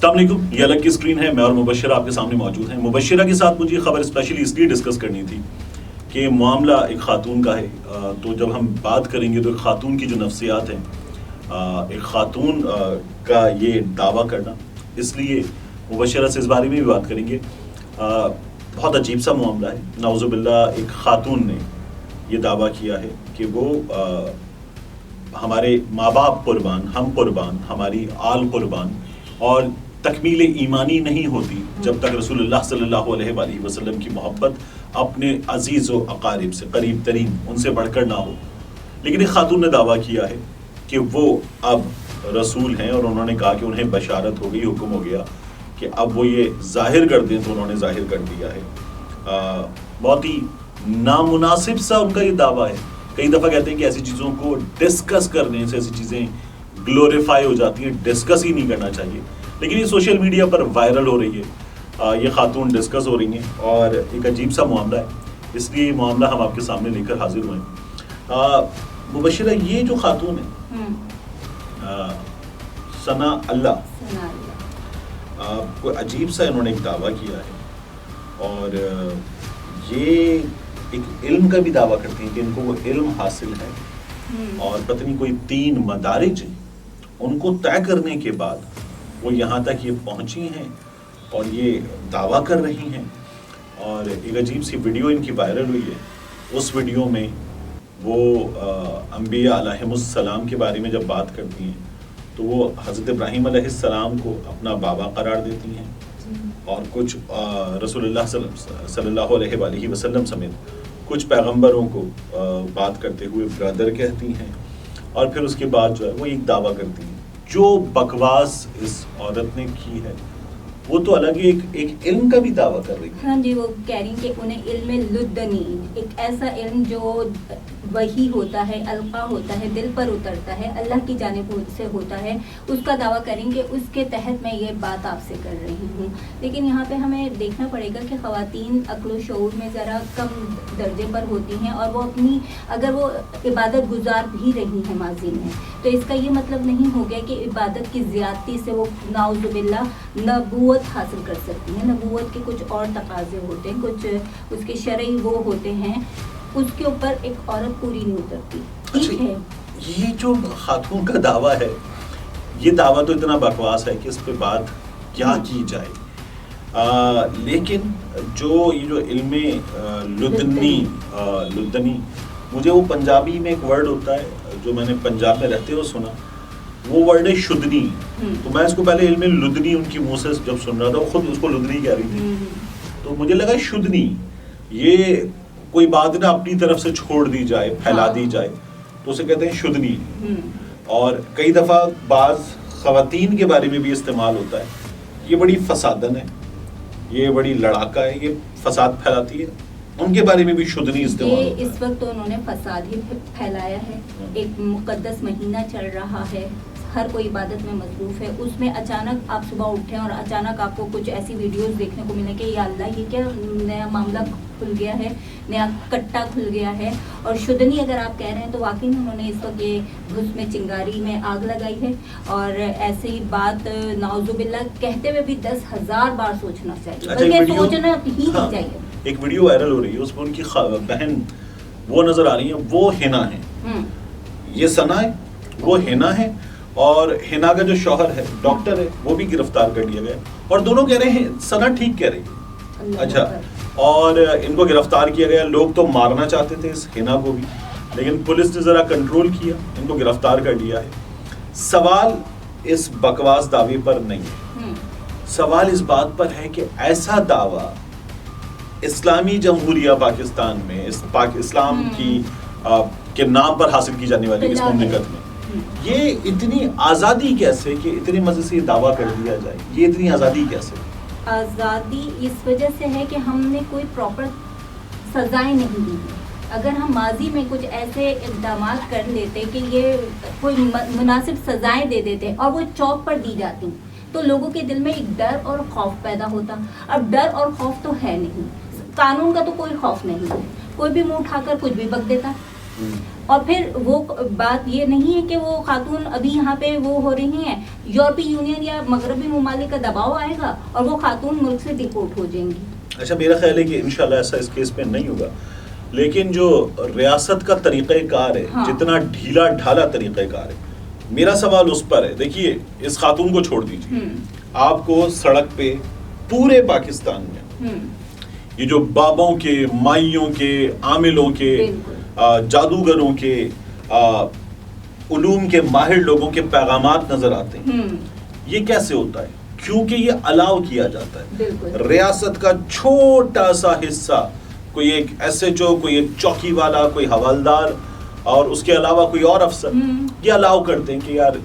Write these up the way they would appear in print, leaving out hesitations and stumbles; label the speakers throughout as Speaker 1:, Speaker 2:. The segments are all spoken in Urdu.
Speaker 1: السلام علیکم، یہ الگ کی اسکرین ہے، میں اور مبشرہ آپ کے سامنے موجود ہیں. مبشرہ کے ساتھ مجھے خبر اسپیشلی اس لیے ڈسکس کرنی تھی کہ معاملہ ایک خاتون کا ہے. تو جب ہم بات کریں گے تو ایک خاتون کی جو نفسیات ہیں، ایک خاتون کا یہ دعویٰ کرنا، اس لیے مبشرہ سے اس بارے میں بھی بات کریں گے. بہت عجیب سا معاملہ ہے. نعوذ باللہ ایک خاتون نے یہ دعویٰ کیا ہے کہ وہ ہمارے ماں باپ قربان، ہم قربان، ہماری آل قربان، اور تکمیل ایمانی نہیں ہوتی جب تک رسول اللہ صلی اللہ علیہ وآلہ وسلم کی محبت اپنے عزیز و اقارب سے، قریب ترین ان سے بڑھ کر نہ ہو. لیکن ایک خاتون نے دعویٰ کیا ہے کہ وہ اب رسول ہیں، اور انہوں نے کہا کہ انہیں بشارت ہو گئی، حکم ہو گیا کہ اب وہ یہ ظاہر کر دیں، تو انہوں نے ظاہر کر دیا ہے. بہت ہی نامناسب سا ان کا یہ دعویٰ ہے. کئی دفعہ کہتے ہیں کہ ایسی چیزوں کو ڈسکس کرنے سے ایسی چیزیں گلوریفائی ہو جاتی ہیں، ڈسکس ہی نہیں کرنا چاہیے. لیکن یہ سوشل میڈیا پر وائرل ہو رہی ہے، یہ خاتون ڈسکس ہو رہی ہیں، اور ایک عجیب سا معاملہ ہے. اس لیے یہ معاملہ ہم آپ کے سامنے لے کر حاضر ہوئے ہیں. مبشرہ، یہ جو خاتون ہے ثنا اللہ، کوئی عجیب سا انہوں نے ایک دعویٰ کیا ہے، اور یہ ایک علم کا بھی دعویٰ کرتی ہیں کہ ان کو وہ علم حاصل ہے، اور پتہ نہیں کوئی 3 مدارج ہیں، ان کو طے کرنے کے بعد وہ یہاں تک یہ پہنچی ہیں اور یہ دعویٰ کر رہی ہیں. اور ایک عجیب سی ویڈیو ان کی وائرل ہوئی ہے. اس ویڈیو میں وہ انبیاء علیہم السلام کے بارے میں جب بات کرتی ہیں تو وہ حضرت ابراہیم علیہ السلام کو اپنا بابا قرار دیتی ہیں، اور کچھ رسول اللہ صلی اللہ علیہ وآلہ وسلم سمیت کچھ پیغمبروں کو بات کرتے ہوئے برادر کہتی ہیں. اور پھر اس کے بعد جو ہے وہ ایک دعویٰ کرتی ہیں. جو بکواس اس عورت نے کی ہے وہ تو الگ ہی ایک علم کا بھی دعویٰ کر رہی ہے.
Speaker 2: ہاں جی، وہ کہہ رہی ہیں کہ انہیں علم لدنی، ایک ایسا علم جو وحی ہوتا ہے، القا ہوتا ہے، دل پر اترتا ہے، اللہ کی جانب سے ہوتا ہے، اس کا دعویٰ کریں گے. اس کے تحت میں یہ بات آپ سے کر رہی ہوں. لیکن یہاں پہ ہمیں دیکھنا پڑے گا کہ خواتین عقل و شعور میں ذرا کم درجے پر ہوتی ہیں، اور وہ اپنی اگر وہ عبادت گزار بھی رہی ہیں ماضی میں، تو اس کا یہ مطلب نہیں ہو گیا کہ عبادت کی زیادتی سے وہ نعوذ باللہ نبوت حاصل کر سکتی ہیں. نبوت کے کچھ اور تقاضے ہوتے ہیں، کچھ اس کے شرعی وہ ہوتے ہیں، اس کے اوپر ایک عورت پوری نہیں اترتی. ٹھیک ہے،
Speaker 1: یہ جو خاتون کا دعویٰ ہے، یہ دعویٰ تو اتنا بکواس ہے کہ اس پہ بات کیا کی جائے. لیکن یہ جو علم لدنی، مجھے وہ پنجابی میں ایک ورڈ ہوتا ہے جو میں نے پنجاب میں رہتے ہوئے سنا، وہ ورڈ ہے شدنی. تو میں اس کو پہلے علم لدنی ان کی منہ سے جب سن رہا تھا، وہ خود اس کو لدنی کہہ رہی تھی، تو مجھے لگا شدنی یہ کوئی بات نہ اپنی طرف سے چھوڑ دی جائے، پھیلا دی جائے، تو اسے کہتے ہیں شدنی. اور کئی دفعہ بعض خواتین کے بارے میں بھی استعمال ہوتا ہے. یہ بڑی فسادن ہے، یہ بڑی لڑاکا ہے، یہ فساد پھیلاتی ہے، ان کے بارے میں بھی شدنی استعمال ہوتا ہے.
Speaker 2: اس وقت تو انہوں نے فساد ہی پھیلایا ہے. ایک مقدس مہینہ چل رہا ہے، ہر کوئی عبادت میں مصروف ہے، اس میں اچانک آپ صبح اٹھیں اور اچانک آپ کو کچھ ایسی ویڈیوز دیکھنے کو ملیں کہ یا اللہ، یہ کیا نیا معاملہ کھل گیا ہے، نیا کٹا کھل گیا ہے. اور شدنی اگر آپ کہہ رہے ہیں تو واقعی انہوں نے اس وقت یہ گھس میں چنگاری میں آگ لگائی ہے. اور ایسے ہی بات نعوذ باللہ کہتے ہوئے بھی 10,000 بار سوچنا چاہیے، بلکہ سوچنا ہی نہیں چاہیے.
Speaker 1: ایک ویڈیو وائرل ہو رہی ہے، اس میں ان کی بہن وہ نظر آ رہی ہیں، وہ ہنا ہے، یہ ثنا ہے، وہ ہنا ہے، اور ہنا کا جو شوہر ہے ڈاکٹر ہے، وہ بھی گرفتار کر لیا گیا. اور دونوں کہہ رہے ہیں ثنا ٹھیک کہہ رہی ہے. اچھا، اور ان کو گرفتار کیا گیا. لوگ تو مارنا چاہتے تھے اس ہنا کو بھی، لیکن پولیس نے ذرا کنٹرول کیا، ان کو گرفتار کر لیا ہے. سوال اس بکواس دعوے پر نہیں ہے، سوال اس بات پر ہے کہ ایسا دعویٰ اسلامی جمہوریہ پاکستان میں، اسلام کے نام پر حاصل کی جانے والی اس مملکت میں، یہ اتنی آزادی کیسے کہ اتنے مزے سے یہ دعویٰ کر دیا جائے؟ یہ اتنی آزادی کیسے؟
Speaker 2: آزادی اس وجہ سے ہے کہ ہم نے کوئی پراپر سزائیں نہیں دی. اگر ہم ماضی میں کچھ ایسے اقدامات کر لیتے کہ یہ کوئی مناسب سزائیں دے دیتے اور وہ چوک پر دی جاتی، تو لوگوں کے دل میں ایک ڈر اور خوف پیدا ہوتا. اب ڈر اور خوف تو ہے نہیں، قانون کا تو کوئی خوف نہیں ہے، کوئی بھی منہ اٹھا کر کچھ بھی بک دیتا. اور پھر وہ بات یہ نہیں ہے کہ وہ خاتون ابھی یہاں پہ وہ ہو رہی ہیں، یورپی یونین یا مغربی ممالک کا دباؤ آئے گا اور وہ خاتون ملک سے ڈپورٹ ہو جائیں گی.
Speaker 1: اچھا میرا خیال ہے کہ انشاءاللہ ایسا اس کیس میں نہیں ہوگا، لیکن جو ریاست کا طریقہ کار ہے، جتنا ڈھیلا ڈھالا طریقہ کار ہے، میرا سوال اس پر ہے. دیکھیے اس خاتون کو چھوڑ دیجیے، آپ کو سڑک پہ پورے پاکستان میں یہ جو بابوں کے، مائیوں کے، عاملوں کے، جادوگروں کے، علوم کے ماہر لوگوں کے پیغامات نظر آتے ہیں. یہ کیسے ہوتا ہے؟ کیونکہ یہ الاؤ کیا جاتا ہے. ریاست کا چھوٹا سا حصہ، کوئی ایک ایس ایچ او، کوئی ایک چوکی والا، کوئی حوالدار اور اس کے علاوہ کوئی اور افسر، یہ الاؤ کرتے ہیں کہ یار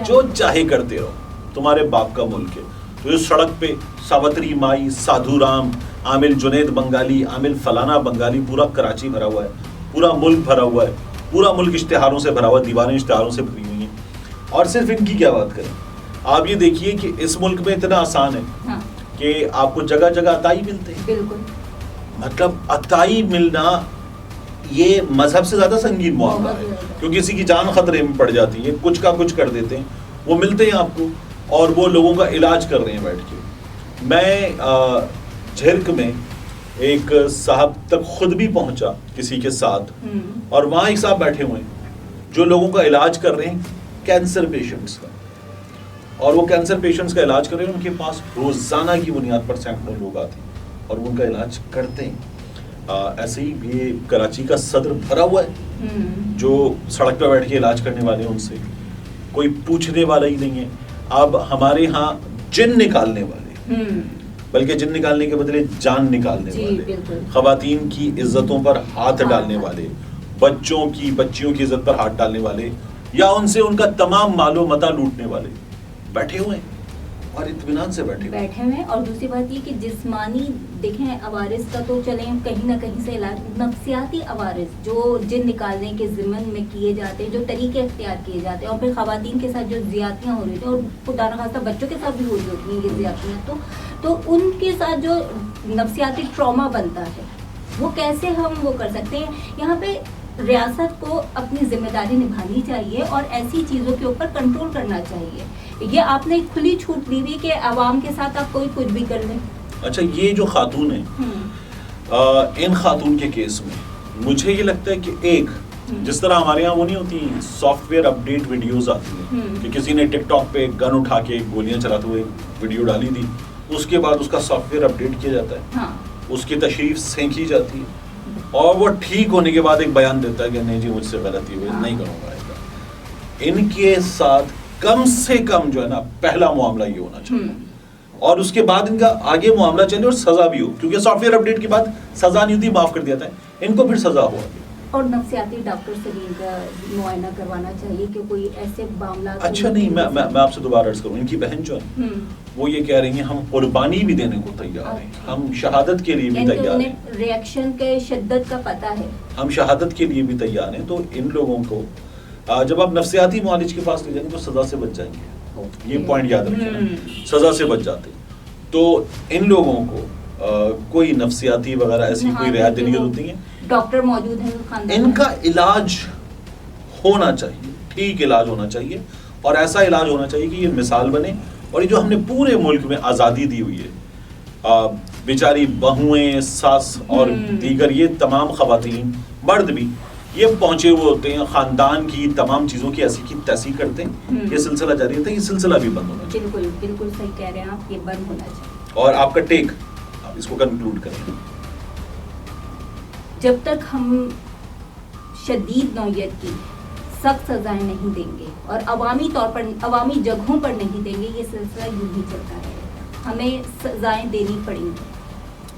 Speaker 1: جو چاہے کرتے رہو، تمہارے باپ کا ملک ہے. تو اس سڑک پہ ساوتری مائی، سادھو رام، عامل جنید بنگالی، عامل فلانا بنگالی، پورا کراچی بھرا ہوا ہے، پورا ملک بھرا ہوا ہے، پورا ملک اشتہاروں سے بھرا ہوا ہے، دیواریں اشتہاروں سے بھری ہوئی ہیں. اور صرف ان کی کیا بات کریں، آپ یہ دیکھیے کہ اس ملک میں اتنا آسان ہے کہ آپ کو جگہ جگہ عطائی ملتے ہیں. بالکل، مطلب عطائی ملنا یہ مذہب سے زیادہ سنگین معاملہ ہے، کیونکہ کسی کی جان خطرے میں پڑ جاتی ہے، کچھ کا کچھ کر دیتے ہیں. وہ ملتے ہیں آپ کو اور وہ لوگوں کا علاج کر رہے ہیں بیٹھ کے. میں جھرک میں ایک صاحب تک خود بھی پہنچا کسی کے ساتھ، اور وہاں ایک صاحب بیٹھے ہوئے ہیں جو لوگوں کا علاج کر رہے ہیں، کینسر پیشنٹس کا. اور وہ کینسر پیشنٹس کا علاج کر رہے ہیں، ان کے پاس روزانہ کی بنیاد پر سینکڑوں لوگ آتے ہیں اور ان کا علاج کرتے ہیں. ایسے ہی یہ کراچی کا صدر بھرا ہوا ہے جو سڑک پہ بیٹھ کے علاج کرنے والے ہیں، ان سے کوئی پوچھنے والا ہی نہیں ہے. اب ہمارے ہاں جن نکالنے والے، بلکہ جن نکالنے کے بدلے جان نکالنے والے، خواتین کی عزتوں پر ہاتھ ڈالنے والے، بچیوں کی عزت پر ہاتھ ڈالنے والے، یا ان سے ان کا تمام مال و متاع لوٹنے والے بیٹھے ہوئے ہیں اور اطمینان سے بیٹھے ہوئے ہیں.
Speaker 2: اور دوسری بات یہ کہ جسمانی دیکھیں عوارض کا تو چلیں کہیں نہ کہیں سے علاج، نفسیاتی عوارض جو جن نکالنے کے ضمن میں کیے جاتے ہیں، جو طریقے اختیار کیے جاتے ہیں، اور پھر خواتین کے ساتھ جو زیادتیاں ہو رہی ہیں، اور خدا نخواستہ بچوں کے ساتھ بھی ہو رہی ہوتی ہیں یہ زیادتیاں، تو ان کے ساتھ جو نفسیاتی ٹراما بنتا ہے وہ کیسے ہم وہ کر سکتے ہیں. یہاں پہ ریاست کو اپنی ذمہ داری نبھانی چاہیے اور ایسی چیزوں کے اوپر کنٹرول کرنا چاہیے. یہ آپ نے کھلی چھوٹ دی ہوئی کہ عوام کے ساتھ آپ کوئی کچھ بھی کر لیں.
Speaker 1: اچھا یہ جو خاتون ہیں، ان خاتون کے کیس میں مجھے یہ لگتا ہے کہ ایک جس طرح ہمارے یہاں وہ نہیں ہوتی سافٹ ویئر اپڈیٹ ویڈیوز آتی ہیں کہ کسی نے ٹک ٹاک پہ گن اٹھا کے گولیاں چلاتے ہوئے ویڈیو ڈالی تھی، اس کے بعد اس کا سافٹ ویئر اپڈیٹ کیا جاتا ہے، اس کی تشریف سینکی جاتی ہے اور وہ ٹھیک ہونے کے بعد ایک بیان دیتا ہے کہ نہیں جی مجھ سے غلطی ہوئی، نہیں کروں گا ایسا. ان کے ساتھ کم سے کم جو ہے نا پہلا معاملہ یہ ہونا چاہیے اور اس کے بعد ان کا آگے معاملہ چلے اور سزا بھی ہو، کیونکہ سافٹ ویئر اپڈیٹ کے بعد سزا نہیں ہوتی، معاف کر دیا جاتا ہے، ان کو پھر سزا ہوا.
Speaker 2: اور نفسیاتی ڈاکٹر سے بھی ان کا معائنہ کروانا چاہیے کہ کوئی ایسے معاملات.
Speaker 1: اچھا نہیں، میں آپ سے دوبارہ عرض کروں، ان کی بہن جو ہے وہ یہ کہہ رہی ہیں ہم قربانی بھی دینے کو تیار ہیں، ہم شہادت کے لیے بھی تیار ہیں،
Speaker 2: ریئیکشن کے شدت کا پتہ ہے،
Speaker 1: ہم شہادت کے لیے بھی تیار ہیں. تو ان لوگوں کو جب آپ نفسیاتی معالج کے پاس لے جائیں گے تو سزا سے بچ جائیں گے، یہ پوائنٹ یاد رکھیں، سزا سے بچ جاتے. تو ان لوگوں کو کوئی نفسیاتی وغیرہ ایسی کوئی رعایت دینی ضرورت نہیں ہے،
Speaker 2: ڈاکٹر موجود ہیں،
Speaker 1: ان کا علاج ہونا چاہیے، ٹھیک علاج ہونا چاہیے اور ایسا علاج ہونا چاہیے کہ یہ مثال بنے. اور یہ جو ہم نے پورے ملک میں آزادی دی ہوئی ہے، بیچاری بہویں، ساس اور دیگر یہ تمام خواتین، مرد بھی یہ پہنچے ہوئے ہوتے ہیں، خاندان کی تمام چیزوں کی ایسی کی تیسی کرتے ہیں. یہ سلسلہ جاری ہوتا ہے، یہ سلسلہ بھی بند ہونا چاہیے.
Speaker 2: بالکل بالکل صحیح کہہ رہے ہیں آپ، یہ بند ہونا چاہیے.
Speaker 1: اور آپ کا ٹیک، آپ اس کو کنکلوڈ کریں.
Speaker 2: جب تک ہم شدید نوعیت کی سخت سزائیں نہیں دیں گے اور عوامی طور پر، عوامی جگہوں پر نہیں دیں گے، یہ سلسلہ یوں ہی چلتا رہے گا، ہمیں سزائیں دینی پڑیں گی.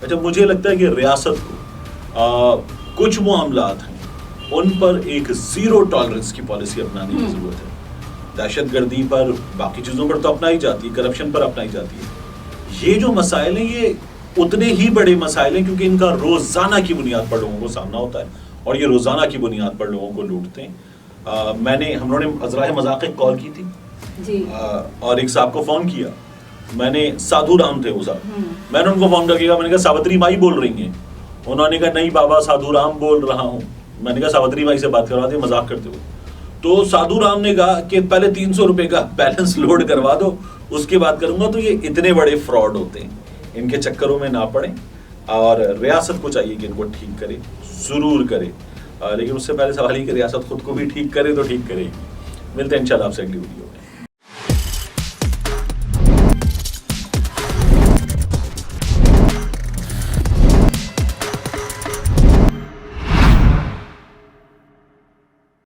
Speaker 1: اچھا مجھے لگتا ہے کہ ریاست کو کچھ معاملات ہیں ان پر ایک زیرو ٹالرنس کی پالیسی اپنانے کی ضرورت ہے. دہشت گردی پر، باقی چیزوں پر تو اپنائی جاتی ہے، کرپشن پر اپنائی جاتی ہے. یہ جو مسائل ہیں یہ اتنے ہی بڑے مسائل ہیں کیونکہ ان کا روزانہ کی بنیاد پر لوگوں کو سامنا ہوتا ہے اور یہ روزانہ کی بنیاد پر لوگوں کو لوٹتے ہیں. ہم نے ازراہ مذاق کال کی تھی جی، اور ایک صاحب کو فون کیا، میں نے سادھو رام تھے وہ صاحب، میں نے ان کو فون کر کے کہا، میں نے کہا ساوتری مائی بول رہی ہیں؟ انہوں نے کہا نہیں بابا سادھو رام بول رہا ہوں. میں نے کہا ساوتری مائی سے بات کروا دیں مذاق کرتے ہوئے. تو سادھو رام نے کہا کہ پہلے 300 روپے کا بیلنس لوڈ کروا دو, اس کے بعد کروں گا. تو یہ اتنے بڑے فراڈ ہوتے ہیں, ان کے چکروں میں نہ پڑیں, اور ریاست کو چاہیے کہ ان کو ٹھیک کرے, ضرور کرے, لیکن اس سے پہلے سوال ہی کہ ریاست خود کو بھی ٹھیک کرے تو ٹھیک کرے گی. ملتے ہیں انشاءاللہ آپ سے اگلی ویڈیو میں.